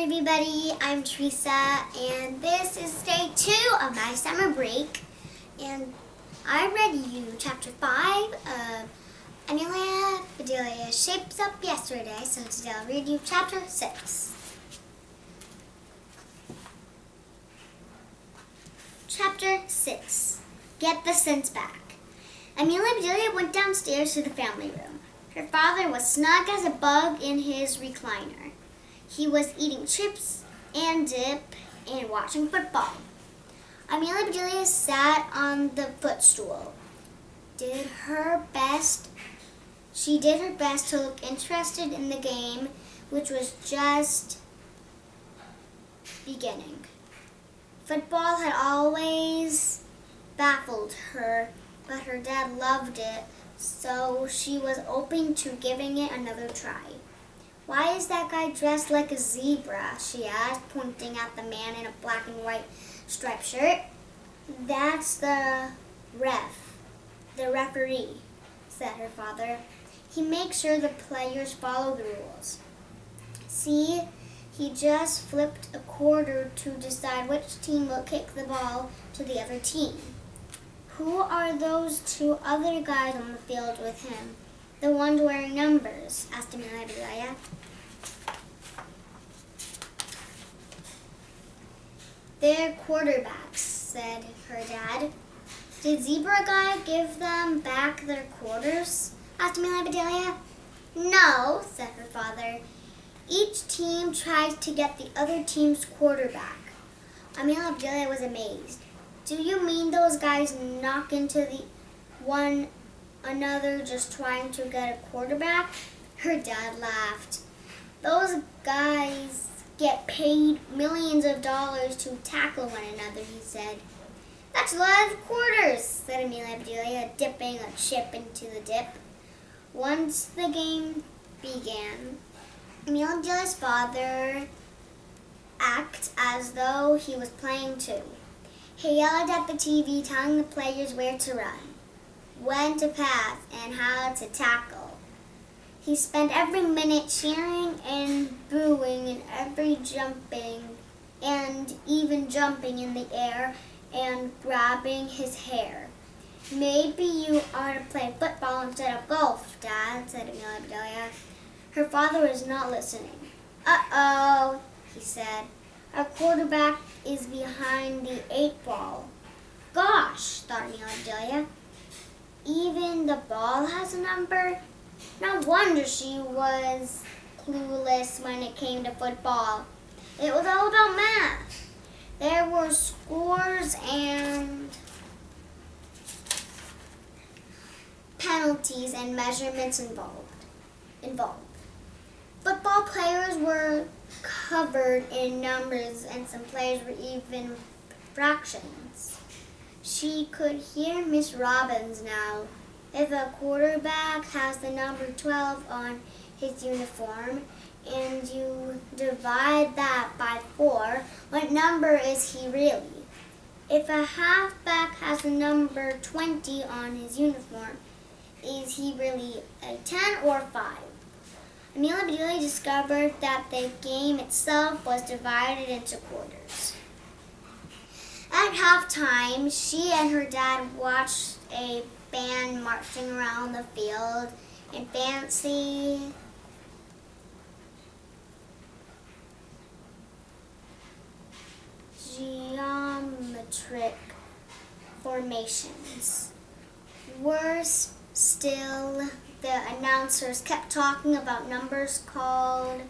everybody, I'm Teresa, and this is day 2 of my summer break. And I read you chapter 5 of Amelia, Bedelia Shapes Up yesterday, so today I'll read you chapter 6. Chapter 6, Get the Sense Back. Amelia and Bedelia went downstairs to the family room. Her father was snug as a bug in his recliner. He was eating chips and dip and watching football. Amelia Bedelia sat on the footstool. She did her best to look interested in the game, which was just beginning. Football had always baffled her, but her dad loved it, so she was open to giving it another try. "Why is that guy dressed like a zebra?" she asked, pointing at the man in a black and white striped shirt. "That's the referee," said her father. "He makes sure the players follow the rules. See, he just flipped a quarter to decide which team will kick the ball to the other team." "Who are those two other guys on the field with him? The ones wearing numbers?" asked Amelia Bedelia. "They're quarterbacks," said her dad. "Did Zebra Guy give them back their quarters?" asked Amelia Bedelia. "No," said her father. "Each team tries to get the other team's quarterback." Amelia Bedelia was amazed. "Do you mean those guys knock into one another just trying to get a quarterback?" Her dad laughed. "Those guys get paid millions of dollars to tackle one another," he said. "That's a lot of quarters," said Amelia Bedelia, dipping a chip into the dip. Once the game began, Amelia Bedelia's father acted as though he was playing too. He yelled at the TV, telling the players where to run, when to pass, and how to tackle. He spent every minute cheering and booing and even jumping in the air and grabbing his hair. "Maybe you ought to play football instead of golf, Dad," said Amelia Bedelia. Her father was not listening. "Uh-oh," he said. "Our quarterback is behind the 8 ball. Gosh," thought Amelia Bedelia. "Even the ball has a number?" No wonder she was clueless when it came to football. It was all about math. There were scores and penalties and measurements involved. Football players were covered in numbers, and some players were even fractions. She could hear Miss Robbins now. "If a quarterback has the number 12 on his uniform and you divide that by 4, what number is he really? If a halfback has the number 20 on his uniform, is he really a 10 or 5? Amelia Bedelia discovered that the game itself was divided into quarters. At halftime, she and her dad watched a band marching around the field in fancy geometric formations. Worse still, the announcers kept talking about numbers called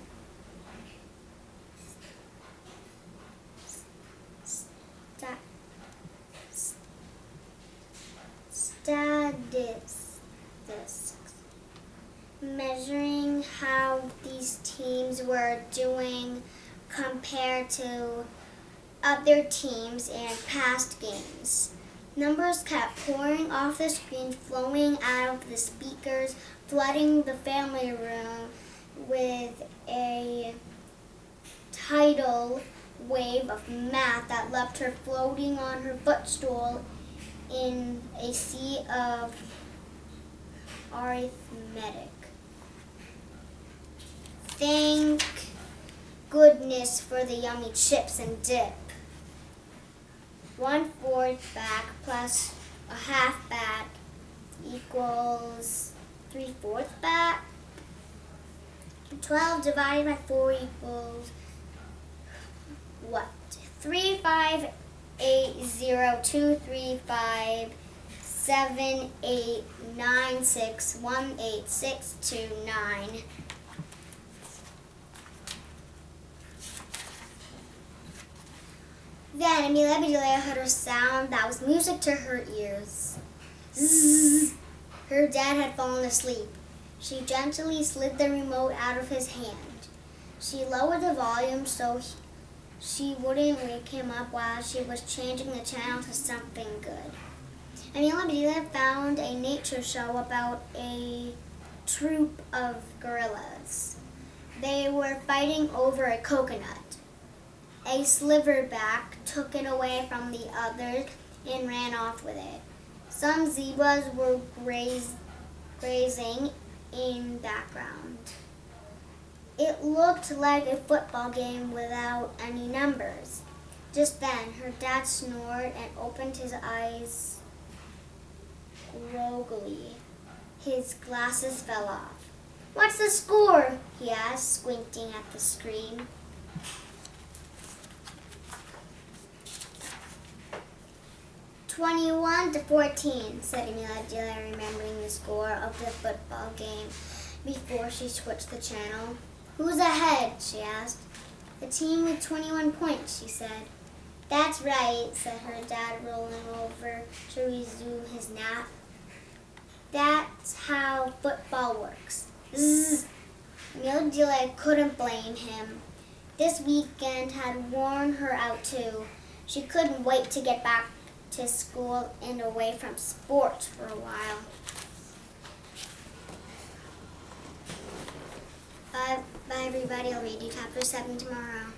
statistics, measuring how these teams were doing compared to other teams in past games. Numbers kept pouring off the screen, flowing out of the speakers, flooding the family room with a tidal wave of math that left her floating on her footstool in a sea of arithmetic. "Thank goodness for the yummy chips and dip. 1/4 bag plus a half bag equals 3/4 bag. 12 divided by 4 equals what? 358023578961862 9. Then Amelia Bedelia heard a sound that was music to her ears. Zzz. Her dad had fallen asleep. She gently slid the remote out of his hand. She lowered the volume so she wouldn't wake him up while she was changing the channel to something good. Amelia Bedelia found a nature show about a troop of gorillas. They were fighting over a coconut. A sliverback took it away from the others and ran off with it. Some zebras were grazing in background. It looked like a football game without any numbers. Just then, her dad snored and opened his eyes groggily. His glasses fell off. "What's the score?" he asked, squinting at the screen. 21-14, said Amelia Bedelia, remembering the score of the football game before she switched the channel. "Who's ahead?" she asked. "The team with 21 points, she said. "That's right," said her dad, rolling over to resume his nap. "That's how football works." Zzz. Amelia Bedelia couldn't blame him. This weekend had worn her out too. She couldn't wait to get back to school and away from sports for a while. Bye everybody. I'll read you chapter 7 tomorrow.